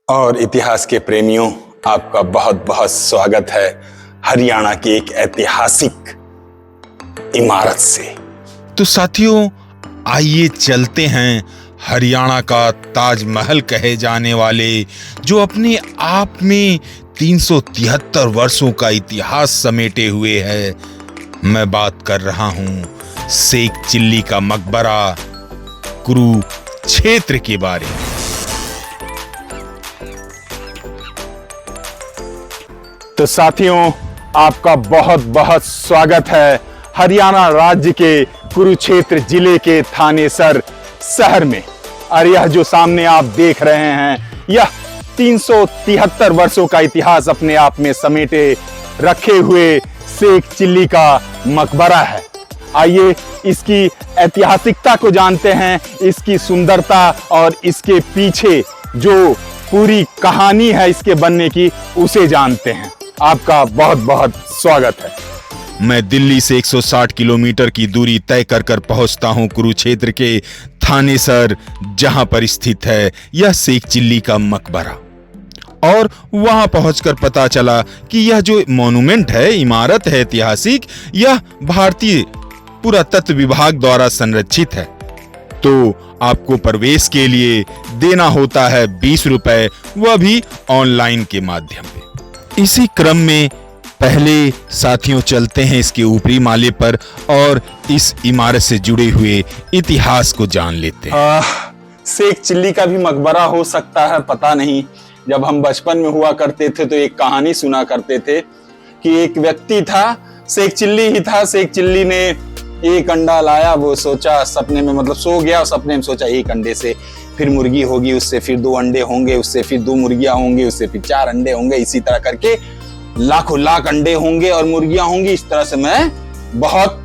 और इतिहास के प्रेमियों, आपका बहुत बहुत स्वागत है हरियाणा की एक ऐतिहासिक इमारत से। तो साथियों, आइए चलते हैं हरियाणा का ताजमहल कहे जाने वाले, जो अपने आप में 373 वर्षों का इतिहास समेटे हुए है। मैं बात कर रहा हूं शेख चिल्ली का मकबरा कुरुक्षेत्र के बारे में। तो साथियों, आपका बहुत बहुत स्वागत है हरियाणा राज्य के कुरुक्षेत्र जिले के थानेसर शहर में। और यह जो सामने आप देख रहे हैं, यह 373 वर्षों का इतिहास अपने आप में समेटे रखे हुए शेख चिल्ली का मकबरा है। आइए इसकी ऐतिहासिकता को जानते हैं, इसकी सुंदरता और इसके पीछे जो पूरी कहानी है इसके बनने की, उसे जानते हैं। आपका बहुत बहुत स्वागत है। मैं दिल्ली से 160 किलोमीटर की दूरी तय कर कर पहुंचता हूं कुरुक्षेत्र के थानेसर, जहां पर स्थित है यह शेख चिल्ली का मकबरा। और वहां पहुंचकर पता चला कि यह जो मॉन्यूमेंट है, इमारत है ऐतिहासिक, यह भारतीय पुरातत्व विभाग द्वारा संरक्षित है। तो आपको प्रवेश के लिए देना होता है 20 रुपए, वह भी ऑनलाइन के माध्यम से। इसी क्रम में पहले साथियों चलते हैं इसके ऊपरी माले पर और इस इमारत से जुड़े हुए इतिहास को जान लेते हैं। शेख चिल्ली का भी मकबरा हो सकता है, पता नहीं। जब हम बचपन में हुआ करते थे तो एक कहानी सुना करते थे कि एक व्यक्ति था, शेख चिल्ली ही था। शेख चिल्ली ने एक अंडा लाया, वो सोचा सपने में, मतलब सो गया, सपने में सोचा एक अंडे से फिर मुर्गी होगी, उससे फिर 2 अंडे होंगे, उससे फिर 2 मुर्गियां होंगी, उससे फिर 4 अंडे होंगे। इसी तरह करके लाखों लाख अंडे होंगे और मुर्गियां होंगी। इस तरह से मैं बहुत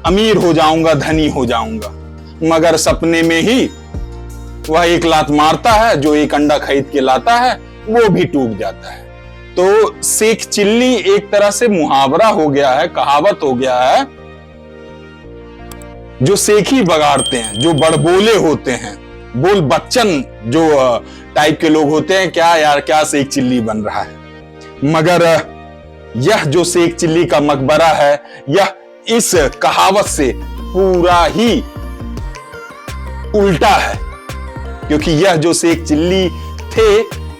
अमीर हो जाऊंगा, धनी हो जाऊंगा। मगर सपने में ही वह एक लात मारता है, जो एक अंडा खरीद के लाता है वो भी टूट जाता है। तो शेख चिल्ली एक तरह से मुहावरा हो गया है, कहावत हो गया है। जो शेखी बगाड़ते हैं, जो बड़बोले होते हैं, बोल बच्चन जो टाइप के लोग होते हैं, क्या यार क्या शेख चिल्ली बन रहा है। मगर यह जो शेख चिल्ली का मकबरा है, यह इस कहावत से पूरा ही उल्टा है। क्योंकि यह जो शेख चिल्ली थे,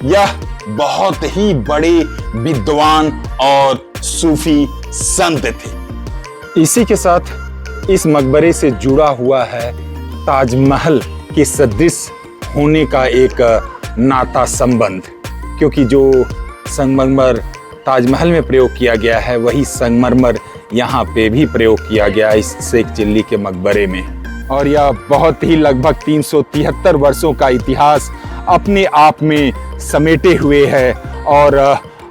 यह बहुत ही बड़े विद्वान और सूफी संत थे। इसी के साथ इस मकबरे से जुड़ा हुआ है ताजमहल के सदृश होने का एक नाता संबंध। क्योंकि जो संगमरमर ताजमहल में प्रयोग किया गया है, वही संगमरमर यहाँ पे भी प्रयोग किया गया इस शेख चिल्ली के मकबरे में। और यह बहुत ही लगभग 373 वर्षों का इतिहास अपने आप में समेटे हुए है। और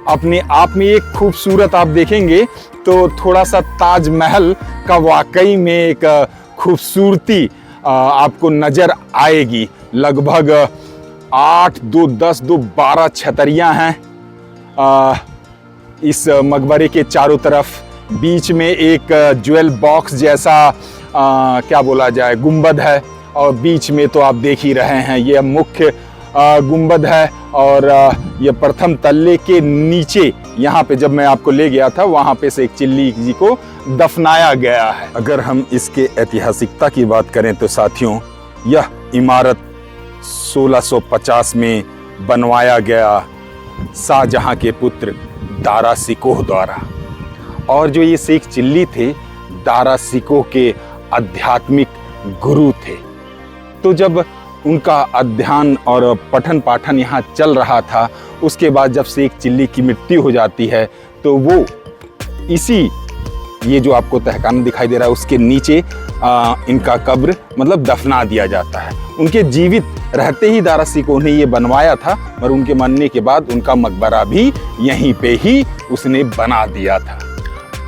अपने आप में एक खूबसूरत, आप देखेंगे तो थोड़ा सा ताजमहल का वाकई में एक खूबसूरती आपको नजर आएगी। लगभग 8, 2, 10, 2, 12 छतरियां हैं इस मकबरे के चारों तरफ। बीच में एक ज्वेल बॉक्स जैसा क्या बोला जाए, गुंबद है। और बीच में तो आप देख ही रहे हैं, यह मुख्य गुंबद है। और यह प्रथम तल्ले के नीचे, यहाँ पे जब मैं आपको ले गया था, वहाँ पे शेख चिल्ली जी को दफनाया गया है। अगर हम इसके ऐतिहासिकता की बात करें तो साथियों, यह इमारत 1650 में बनवाया गया शाहजहां के पुत्र दारा शिकोह द्वारा। और जो ये शेख चिल्ली थे, दारा शिकोह के आध्यात्मिक गुरु थे। तो जब उनका अध्ययन और पठन पाठन यहाँ चल रहा था, उसके बाद जब शेख चिल्ली की मृत्यु हो जाती है, तो वो इसी, ये जो आपको तहखाना दिखाई दे रहा है, उसके नीचे इनका कब्र मतलब दफना दिया जाता है। उनके जीवित रहते ही दारा शिकोह ने ये बनवाया था, और उनके मरने के बाद उनका मकबरा भी यहीं पे ही उसने बना दिया था।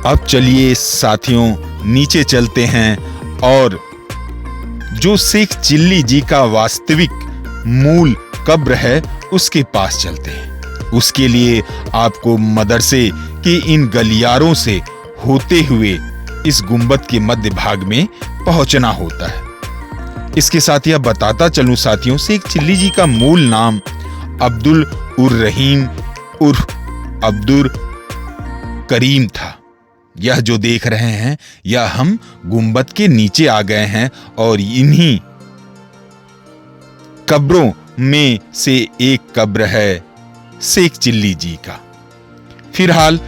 अब चलिए साथियों नीचे चलते हैं और जो शेख चिल्ली जी का वास्तविक मूल कब्र है उसके पास चलते हैं। उसके लिए आपको मदरसे के इन गलियारों से होते हुए इस गुंबद के मध्य भाग में पहुंचना होता है। इसके साथ यह बताता चलूं साथियों, शेख चिल्ली जी का मूल नाम अब्दुल उर रहीम उर्फ अब्दुल करीम था। यह जो देख रहे हैं, यह हम गुंबद के नीचे आ गए हैं और इन्हीं कब्रों में से एक कब्र है शेख चिल्ली जी का। फिलहाल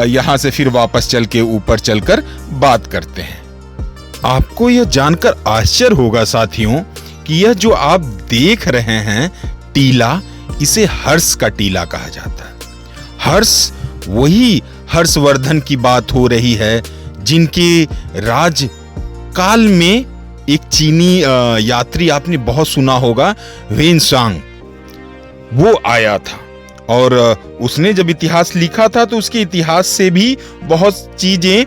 यहां से फिर वापस चल के ऊपर चलकर बात करते हैं। आपको यह जानकर आश्चर्य होगा साथियों कि यह जो आप देख रहे हैं टीला, इसे हर्ष का टीला कहा जाता है। हर्ष, वही हर्षवर्धन की बात हो रही है जिनके राज काल में एक चीनी यात्री, आपने बहुत सुना होगा, वेनसांग, वो आया था और उसने जब इतिहास लिखा था तो उसके इतिहास से भी बहुत चीजें,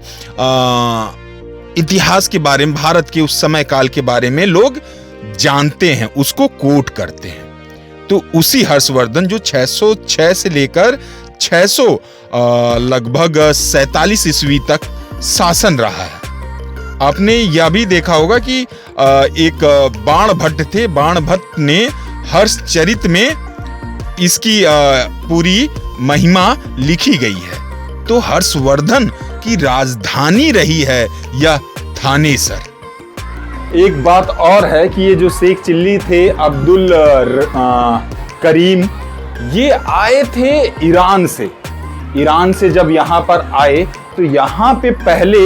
इतिहास के बारे में, भारत के उस समय काल के बारे में लोग जानते हैं, उसको कोट करते हैं। तो उसी हर्षवर्धन जो 606 से लेकर 600 लगभग 47 ईस्वी तक शासन रहा है। आपने यह भी देखा होगा कि एक बाण भट्ट थे, बाण भट्ट ने हर्षचरित में इसकी पूरी महिमा लिखी गई है। तो हर्षवर्धन की राजधानी रही है यह थानेसर। एक बात और है कि ये जो शेख चिल्ली थे अब्दुल करीम, ये आए थे ईरान से। ईरान से जब यहाँ पर आए तो यहाँ पे पहले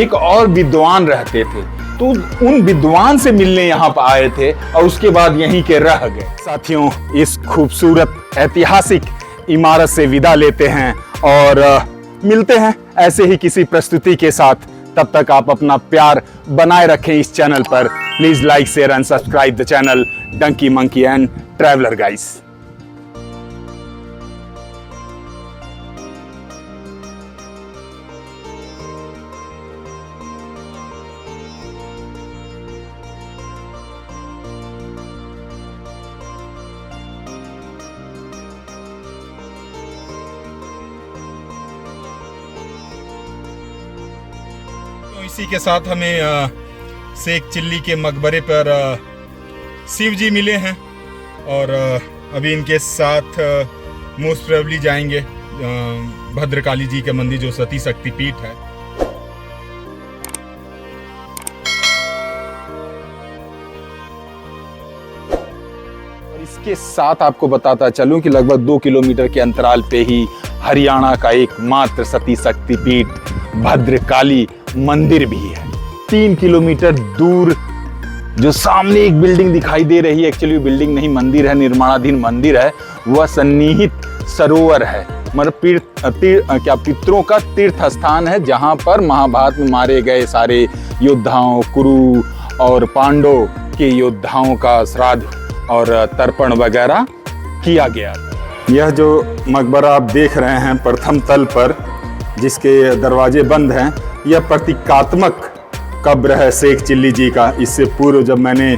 एक और विद्वान रहते थे, तो उन विद्वान से मिलने यहाँ पर आए थे और उसके बाद यहीं के रह गए। साथियों, इस खूबसूरत ऐतिहासिक इमारत से विदा लेते हैं और मिलते हैं ऐसे ही किसी प्रस्तुति के साथ। तब तक आप अपना प्यार बनाए रखें इस चैनल पर। Please like, share and subscribe the channel donkey monkey and traveller guys. इसी के साथ हमें शेख चिल्ली के मकबरे पर शिव जी मिले हैं और अभी इनके साथ मोस्ट प्रोबेबली जाएंगे भद्रकाली जी के मंदिर, जो सती शक्ति पीठ है। और इसके साथ आपको बताता चलूं कि लगभग 2 किलोमीटर के अंतराल पे ही हरियाणा का एकमात्र सती शक्ति पीठ भद्रकाली मंदिर भी है। 3 किलोमीटर दूर जो सामने एक बिल्डिंग दिखाई दे रही है, एक्चुअली बिल्डिंग नहीं, मंदिर है, निर्माणाधीन मंदिर है, वह सन्निहित सरोवर है। मतलब पितरों का तीर्थ स्थान है, जहां पर महाभारत में मारे गए सारे योद्धाओं, कुरु और पांडव के योद्धाओं का श्राद्ध और तर्पण वगैरह किया गया। यह जो मकबरा आप देख रहे हैं प्रथम तल पर, जिसके दरवाजे बंद हैं, यह प्रतीकात्मक कब्र है शेख चिल्ली जी का। इससे पूर्व जब मैंने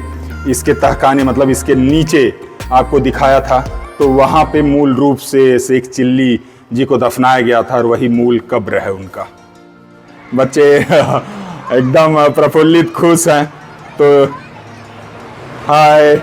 इसके तहखाने, मतलब इसके नीचे आपको दिखाया था, तो वहाँ पे मूल रूप से शेख चिल्ली जी को दफनाया गया था और वही मूल कब्र है उनका। बच्चे एकदम प्रफुल्लित, खुश हैं। तो हाय।